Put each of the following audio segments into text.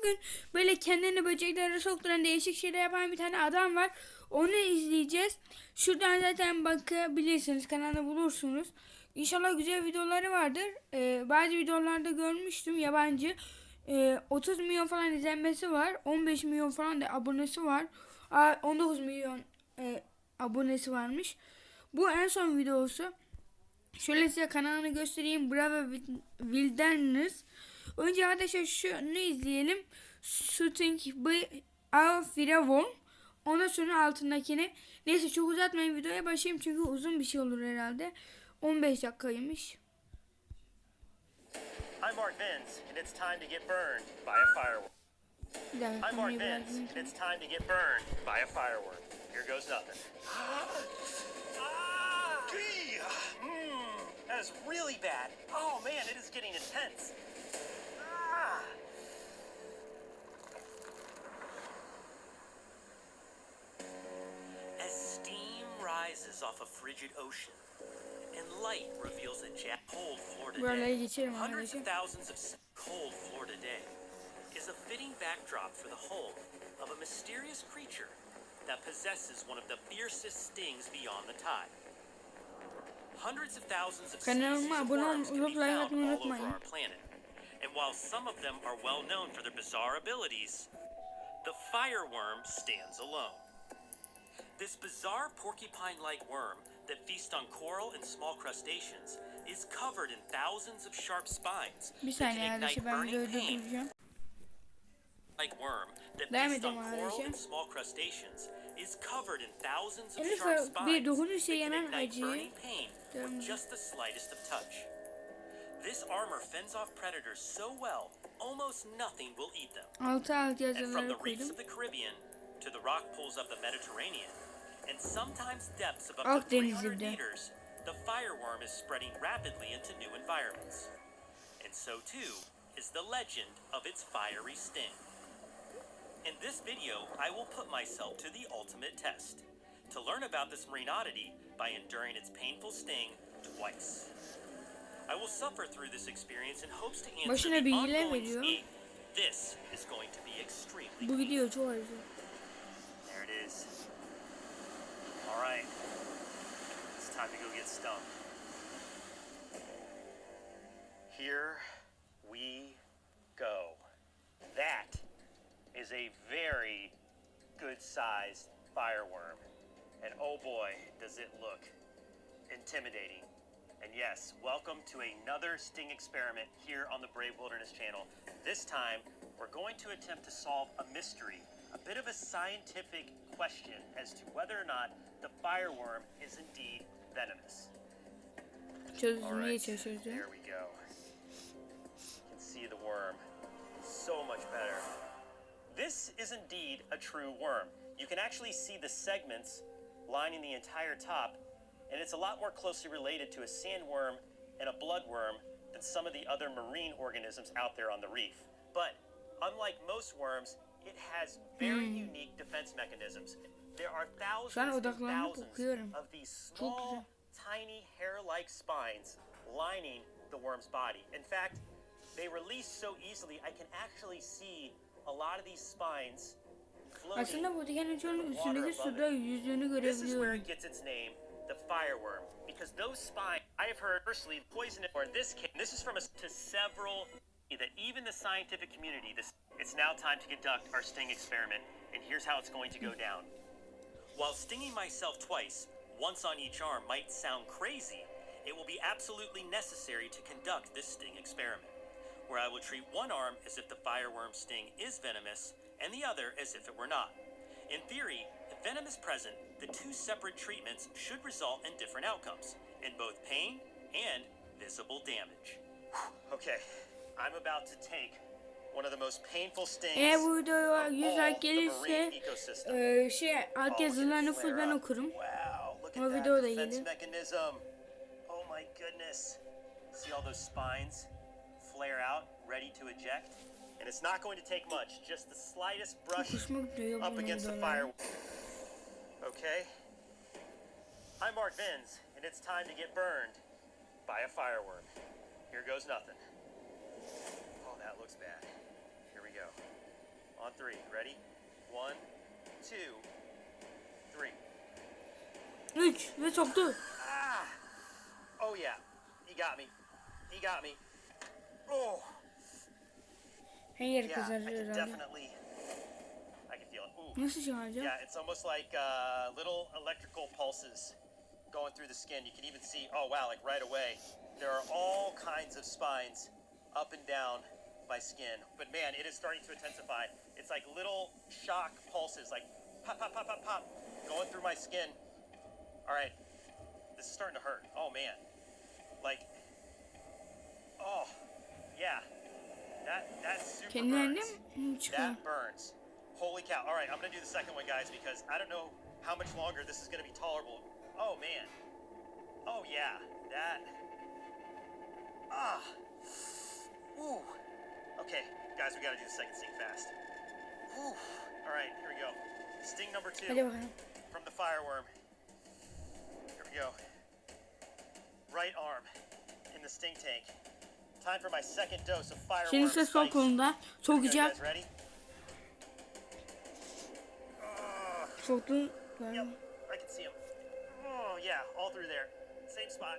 bugün böyle kendini böceklere sokturan değişik şeyler yapan bir tane adam var. Onu izleyeceğiz. Şuradan zaten bakabilirsiniz. Kanalda bulursunuz. İnşallah güzel videoları vardır. Bazı videolarda görmüştüm yabancı. 30 milyon falan izlenmesi var. 15 milyon falan da abonesi var. 19 milyon abonesi varmış. Bu en son videosu. Şöyle size kanalını göstereyim. Bravo Wilderness. Önce arkadaşlar şunu izleyelim. Shooting by a Firavun. Ondan sonra altındakini. Neyse çok uzatmayın, videoya başlayayım çünkü uzun bir şey olur herhalde. 15 dakikaymış. I'm Mark Vince, and it's time to get burned by a firework. I'm Mark Vince, and it's time to get burned by a firework. Here goes nothing. That is really bad. Oh man, it is getting intense. As steam rises off a frigid ocean, and light reveals a cold Florida day, hundreds of thousands of cold Florida day is a fitting backdrop for the home of a mysterious creature that possesses one of the fiercest stings beyond the tide. Hundreds of thousands of species of worms can be found all over our planet, and while some of them are well known for their bizarre abilities, the fireworm stands alone. This bizarre porcupine-like worm that feasts on coral and small crustaceans is covered in thousands of sharp spines that can ignite burning pain. Like worm that feasts on coral and small crustaceans is covered in thousands of sharp spines that can ignite burning pain with just the slightest of touch. This armor fends off predators so well, almost nothing will eat them. And from the reefs of the Caribbean to the rock pools of the Mediterranean, and sometimes depths of up to 300 meters, the fireworm is spreading rapidly into new environments. And so too is the legend of its fiery sting. In this video, I will put myself to the ultimate test, to learn about this marine oddity by enduring its painful sting twice. I will suffer through this experience in hopes to answer the ongoing scheme. This is going to be extremely painful. There it is. All right, it's time to go get stung. Here we go. That is a very good-sized fireworm. And oh boy, does it look intimidating. And yes, welcome to another sting experiment here on the Brave Wilderness channel. This time, we're going to attempt to solve a mystery, a bit of a scientific question as to whether or not the fireworm is indeed venomous. All right, there we go. You can see the worm so much better. This is indeed a true worm. You can actually see the segments lining the entire top, and it's a lot more closely related to a sandworm and a bloodworm than some of the other marine organisms out there on the reef. But unlike most worms, it has very unique defense mechanisms. There are thousands and thousands of these small, tiny hair-like spines lining the worm's body. In fact, they release so easily, I can actually see a lot of these spines floating in the water above it. This is where it gets its name, the fireworm, because those spines, I have heard personally, poison, or in this case, this is from to several, that even the scientific community, it's now time to conduct our sting experiment, and here's how it's going to go down. While stinging myself twice, once on each arm, might sound crazy, it will be absolutely necessary to conduct this sting experiment, where I will treat one arm as if the fireworm sting is venomous, and the other as if it were not. In theory, if venom is present, the two separate treatments should result in different outcomes, in both pain and visible damage. Okay, I'm about to take one of the most painful stings of all the marine ecosystem. Wow, look at that defense mechanism. Oh my goodness. See all those spines flare out, ready to eject? And it's not going to take much, just the slightest brush up against the fireworm. Okay? I'm Mark Vince, and it's time to get burned by a fireworm. Here goes nothing. Oh, that looks bad. Here we go. On three. Ready? 1, 2, 3. 3 ve soktu. Ah! Oh yeah. He got me. He got me. Oh! Her yeri Yeah, I kızarır can herhalde. definitely... I can feel it. Ooh. Nasıl çıkaracağım? Yeah, it's almost like little electrical pulses going through the skin. You can even see, oh wow, like right away, there are all kinds of spines up and down my skin. But man, it is starting to intensify. It's like little shock pulses, like pop, pop, pop, pop, pop, going through my skin. All right, this is starting to hurt. Oh man, like, oh, yeah, that super Kendilerine burns. mi çıkıyor? That burns. Holy cow. All right, I'm going to do the second one, guys, because I don't know how much longer this is going to be tolerable. Oh, man. Oh, yeah. That. Ah. Ooh. Okay, guys, we got to do the second sting fast. Whew. All right, here we go. Sting number 2 Hadi bakalım. from the fireworm. Here we go. Right arm in the sting tank. Time for my second dose of fireworm Şimdi ise sol spikes. kolunda Here we go, sokacak. guys, ready? Soktu. Yep, I can see him. Oh, yeah, all through there. Same spot.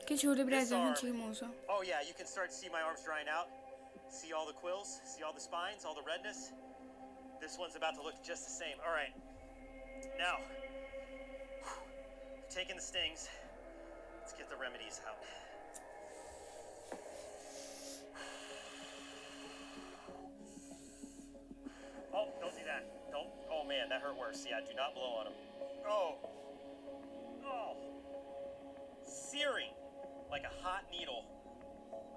Keşke orada biraz yakın çekim olsa. Oh, yeah, you can start to see my arms drying out. See all the quills, see all the spines, all the redness. This one's about to look just the same. All right. Now, taking the stings. Let's get the remedies out. Oh, don't do that. Don't. Oh, man, that hurt worse. Yeah, do not blow on him. Oh. Oh. Searing like a hot needle.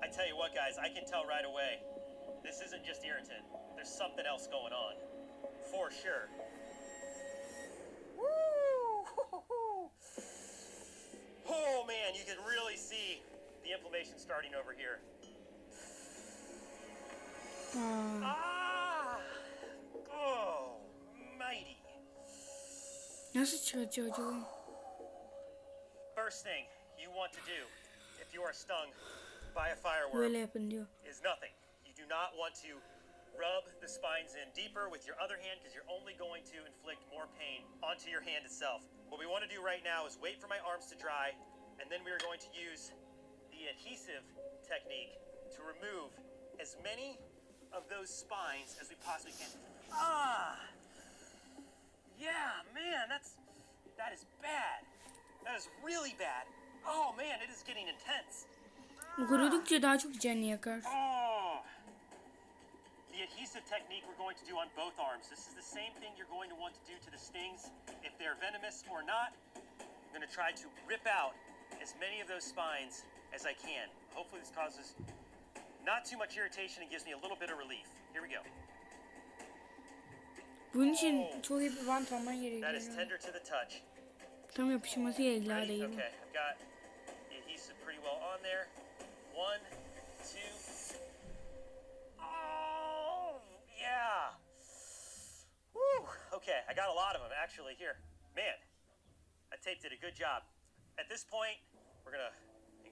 I tell you what, guys, I can tell right away. This isn't just irritant. There's something else going on. For sure. Woo! Oh, man, you can really see the inflammation starting over here. Ah! Oh, mighty. Nasıl çıkartacak acaba? First thing you want to do if you are stung by a fireworm Böyle yapın diyor. is nothing. You do not want to rub the spines in deeper with your other hand because you're only going to inflict more pain onto your hand itself. What we want to do right now is wait for my arms to dry, and then we are going to use the adhesive technique to remove as many of those spines as we possibly can. Ah! Yeah, man, that is bad. That is really bad. Oh man, it is getting intense. Kurudukça daha çok canını yakar. Oh. The adhesive technique we're going to do on both arms. This is the same thing you're going to want to do to the stings. If they're venomous or not, I'm going to try to rip out as many of those spines as I can. Hopefully this causes not too much irritation and gives me a little bit of relief. Here we go. Bunun için çok iyi bir bant alman That is gerekiyor. tender to the touch. Tam yapışması gerekiyor Ready? değil. Okay, I've got the adhesive pretty well on there. 1, 2. Oh, yeah. Woo. Okay, I got a lot of them actually here. Man, that tape did a good job. At this point, we're gonna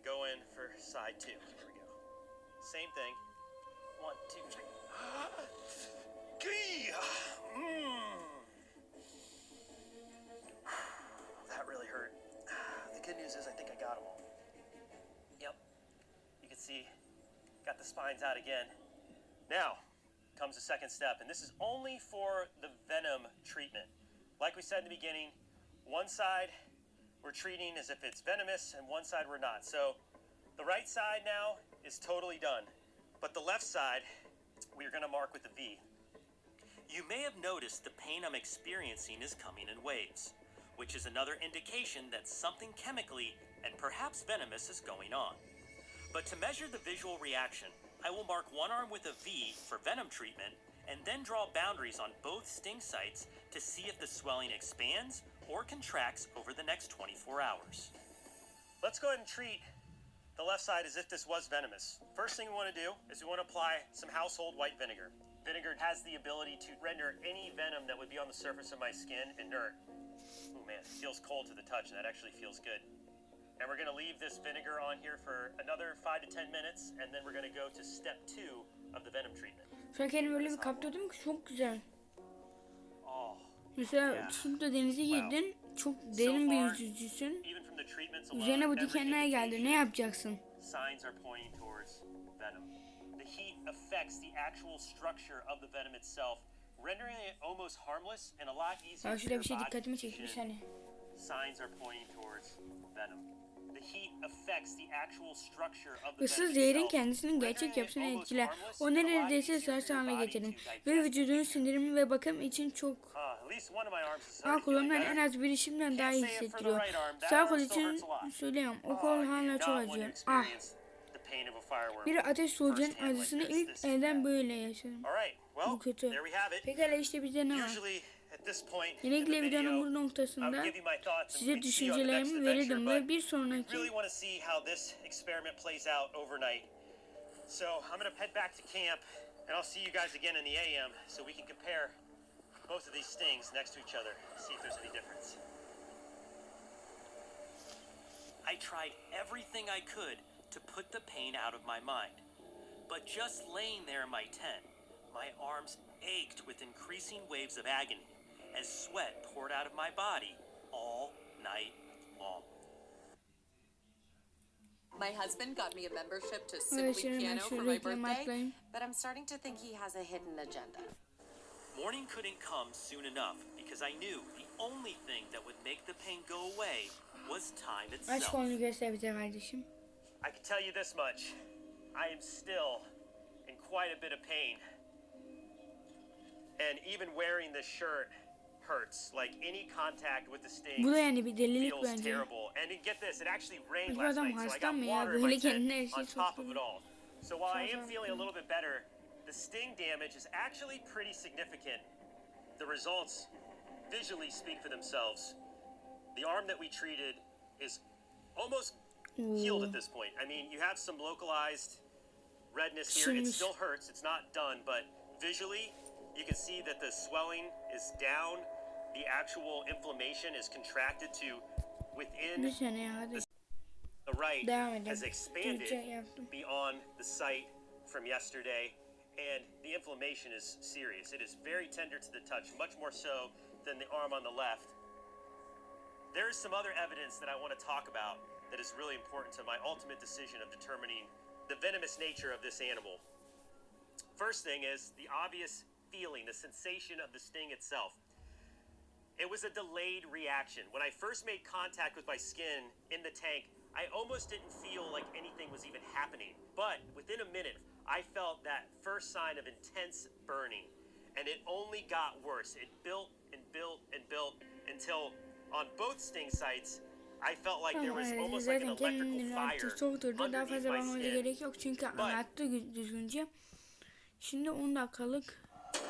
go in for side 2. Here we go. Same thing. 1, 2, 3. That really hurt. The good news is I think I got them all. Yep. You can see, got the spines out again. Now comes the second step, and this is only for the venom treatment. Like we said in the beginning, one side we're treating as if it's venomous, and one side we're not. So the right side now is totally done, but the left side we're gonna mark with a V. You may have noticed the pain I'm experiencing is coming in waves, which is another indication that something chemically and perhaps venomous is going on. But to measure the visual reaction, I will mark one arm with a V for venom treatment and then draw boundaries on both sting sites to see if the swelling expands or contracts over the next 24 hours. Let's go ahead and treat the left side as if this was venomous. First thing we want to do is we want to apply some household white vinegar. Vinegar has the ability to render any venom that would be on the surface of my skin inert. Ooh man, it feels cold to the touch, and that actually feels good. And we're going to leave this vinegar on here for another 5 to 10 minutes, and then we're going to go to step 2 of the venom treatment. Şu an kendimi öyle bir kaptırdım ki çok güzel. Oh, Mesela tutup da denize girdin. Çok derin bir yüzücüsün. even from the treatments alone, Üzerine bu every dikenler geldi. Ne indication, yapacaksın? signs are pointing towards venom. The heat affects the actual structure of the venom itself, rendering it almost harmless and a lot easier Bak for şurada your bir şey body dikkatimi to çekmiş function. hani. Signs are pointing towards venom. The heat affects the actual structure of the Isır venom zehrin itself, kendisinin gerçek rendering it yapısını almost etkiler. harmless O and a lot neredeyse easier for esarsız your hale body getirir. to digest Ve and vücudun chew. sindirimi ve bakım için çok At least one of my arms is Aa, already feeling kullanılan en better. az biri şimdiden daha iyi Can't say it for the hissettiriyor. right arm. That Sağ arm kol still hurts için a lot. söyleyemem. O Oh, kol you do hala not çok want to acıyor. Ah. experience the pain of a fireworm Bir ateş solucanın firsthand like acısını this. ilk This is elden bad. böyle yaşadım. All right, well, Bu kötü. there we have it. Pekala işte bizde ne var? Usually at this point in the Genellikle videonun video, bu I would noktasında give you my thoughts and size we'd see you on the next düşüncelerimi adventure, verirdim but ve bir we sonraki really want to see how this experiment plays out overnight. So I'm going to head back to camp and I'll see you guys again in the AM so we can compare both of these stings next to each other, see if there's any difference. I tried everything I could to put the pain out of my mind. But just laying there in my tent, my arms ached with increasing waves of agony as sweat poured out of my body all night long. My husband got me a membership to Evet, Simply şimdi ben Piano for şu my reklamı birthday, atlayayım. but I'm starting to think he has a hidden agenda. Morning couldn't come soon enough because I knew the only thing that would make the pain go away was time Aç itself. kolunu göster bize kardeşim. I can tell you this much. I am still in quite a bit of pain. And even wearing this shirt hurts. Like any contact with the stings Bu da yani bir delilik feels bence. terrible. And get this, it actually rained Bu last adam night, so I hasta got mı ya? water in Böyle my kendine her tent şeyi on top of it soktu. all. So while I am Çok feeling a haklı. little bit better, the sting damage is actually pretty significant. The results visually speak for themselves. The arm that we treated is almost healed at this point. I mean, you have some localized redness here. It Şunmuş. still hurts. It's not done, but visually, you can see that the swelling is down. The actual inflammation is contracted to within Bir sene ya hadi. the right Devam edelim. has expanded Türkçe yaptım. beyond the site from yesterday, and the inflammation is serious. It is very tender to the touch, much more so than the arm on the left. There is some other evidence that I want to talk about that is really important to my ultimate decision of determining the venomous nature of this animal. First thing is the obvious feeling, the sensation of the sting itself. It was a delayed reaction. When I first made contact with my skin in the tank, I almost didn't feel like anything was even happening. But within a minute, I felt that first sign of intense burning. And it only got worse. It built and built and built until on both sting sites, I felt like there Tamam was evet, almost like an zaten electrical kendini fire artık soğuturdu. Daha underneath fazla my bakmamıza skin. gerek yok çünkü anlattı düzgünce. Şimdi 10 dakikalık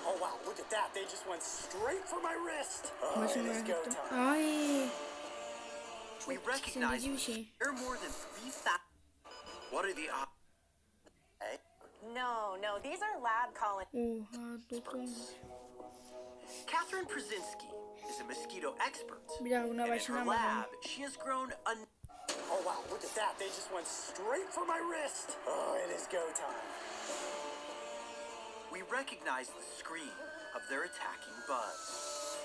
Oh wow, look at that. They just went straight for my wrist. Oh, başını it is merak go ettim. time. Ay. We Çok recognize tiksindirici bir şey. there are more than 3,000. What are the odds? No, these are lab colonies. Oha doktor. Catherine Przinski is a mosquito expert. Bir daha buna And in her başından bakalım. lab, she has grown a Oh wow, look at that. They just went straight for my wrist. Oh, it is go time. We recognize the scream of their attacking buzz.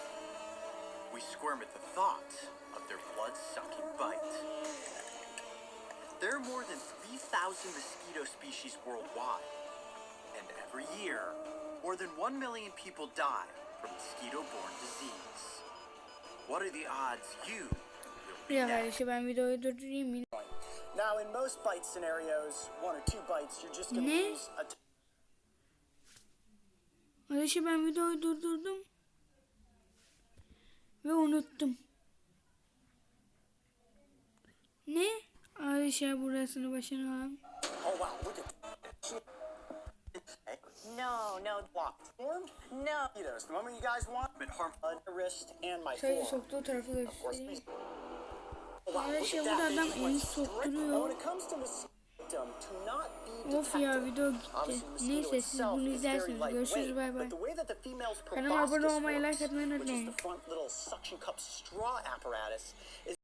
We squirm at the thought of their blood-sucking bite. There are more than 3,000 mosquito species worldwide. And every year, more than 1 million people die from mosquito-borne disease. What are the odds you will Bir be dakika next? arkadaşlar ben videoyu durdurayım. Yine. Now, in most bite scenarios, 1 or 2 bites, you're just going to Ne? lose a Arkadaşlar ben videoyu durdurdum. Ve unuttum. Ne? Arkadaşlar burasını başına alalım. Oh wow, look at No, locked. Formed? no. Mosquitoes. The moment you guys want, But harm my wrist and my Şöyle forearm. soktuğu tarafı Of course, göstereyim. Oh, wow, look Arkadaşlar at burada that. They adam just elini went straight. Now, sokturuyor. when it comes to mosquito, to not be Of ya detected. video gitti. Obviously, the mosquito Neyse siz itself bunu is very izlersiniz. Görüşürüz lightweight, bay bay. but the way that the female's Kanalıma abone proboscis olmayı, like works, atmayı which is unutmayın. the front little suction cup straw apparatus, is